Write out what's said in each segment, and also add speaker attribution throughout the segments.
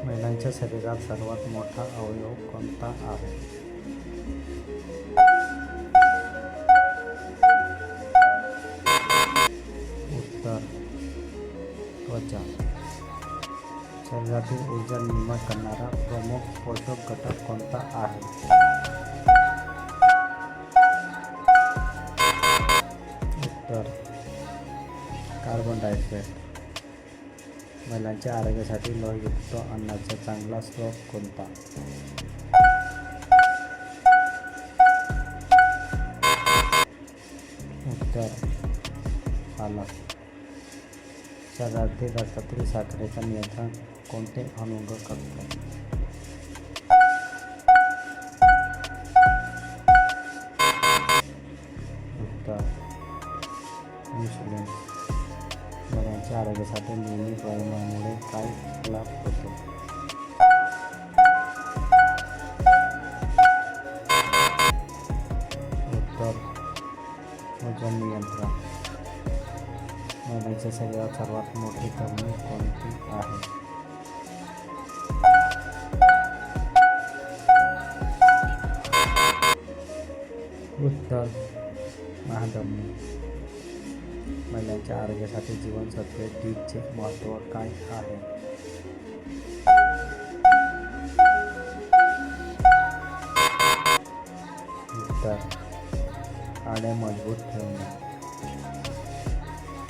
Speaker 1: महिलांच्या शरीरात सर्वात मोठा अवयव कोणता आहे? उत्तर त्वचा. शरीरातील ऊर्जा निर्माण करणारा प्रमुख पोषक घटक कोणता आहे? उत्तर कार्बन डायऑक्साईड. महिलांच्या आरोग्यासाठी लोहयुक्त अन्नाचा चांगला स्रोत कोणता? उत्तर पालक. शरीरातील रक्तातील साखरेचे नियंत्रण कोणते अंग करते? उत्तर इन्शुलिन. महिलांच्या आरोग्यासाठी नियमित व्यायामामुळे काय लाभ होतो? उत्तर वजन नियंत्रण. महिलांच्या शरीरात सर्वात मोठी धमनी कोणती आहे? उत्तर महाधमनी. महिलांच्या आरोग्यासाठी जीवनसत्व डी चे महत्त्व काय आहे? उत्तर हाडे मजबूत ठेवणे.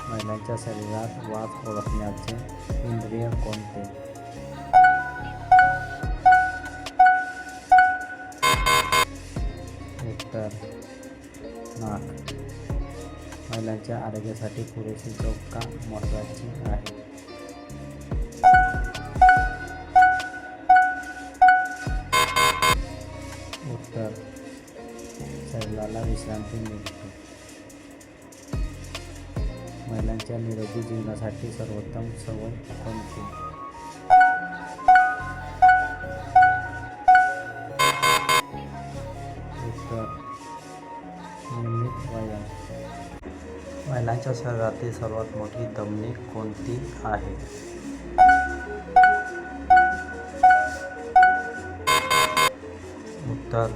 Speaker 1: महिलांच्या शरीरात वास ओळखण्याचे इंद्रिय कोणते? उत्तर नाक. महिलांच्या आरोग्यासाठी पुरेशी झोप का महत्त्वाची आहे? उत्तर शरीराला विश्रांती मिळते. महिलांच्या निरोगी जीवनासाठी सर्वोत्तम सवय कोणती? उत्तर नियमित व्यायाम. महिलांच्या शरीरातील सर्वात मोठी धमनी कोणती आहे? उत्तर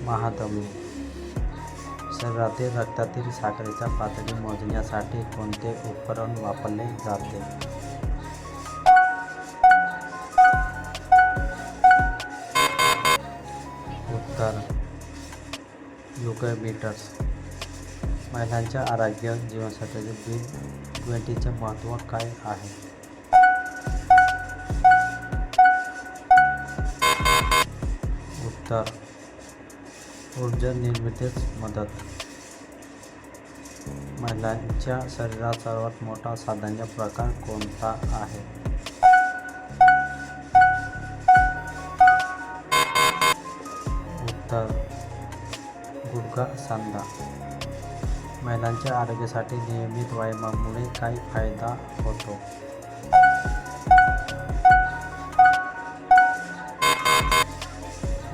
Speaker 1: महाधमनी. शरीरातील रक्तातील साखरेच्या पातळी मोजण्यासाठी कोणते उपकरण वापरले जाते? उत्तर युगोमीटर्स. महिलांच्या आरोग्य जीवनशैलीचे B20 चे महत्त्व काय आहे? उत्तर ऊर्जा निर्मितीस मदत. महिलांच्या शरीरात सर्वात मोठा साधनांचा प्रकार कोणता आहे? उत्तर गुडघा सांधा. महिलांच्या आरोग्यासाठी नियमित व्यायामामुळे काय फायदा होतो?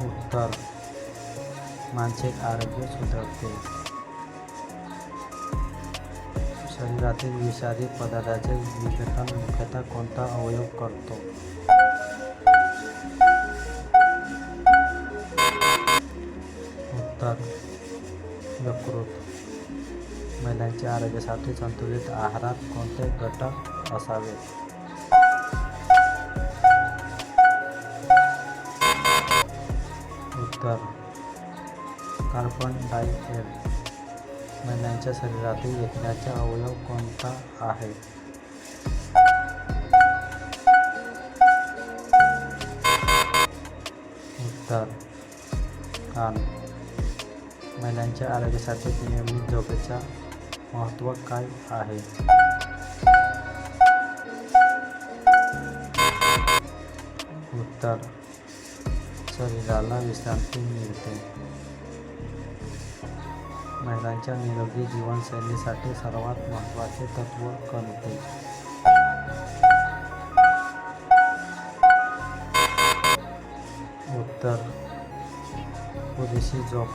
Speaker 1: उत्तर मानसिक आरोग्य सुधारते. शरीरातील विषारी पदार्थांचे विघटन मुख्यतः कोणता अवयव करतो? उत्तर यकृत. महिलांच्या आरोग्यासाठी संतुलित आहारात कोणते घटक असावेत? उत्तर कार्बन डायऑक्साईड. महिलांच्या शरीरातील ऐकण्याचा अवयव कोणता आहे? उत्तर कान. महिलांच्या आरोग्यासाठी नियमित झोपेचे महत्त्व काय आहे? उत्तर शरीराला विश्रांती मिळते. महिलांच्या निरोगी जीवनशैलीसाठी सर्वात महत्त्वाचे तत्त्व कोणते? उत्तर पुरेशी झोप.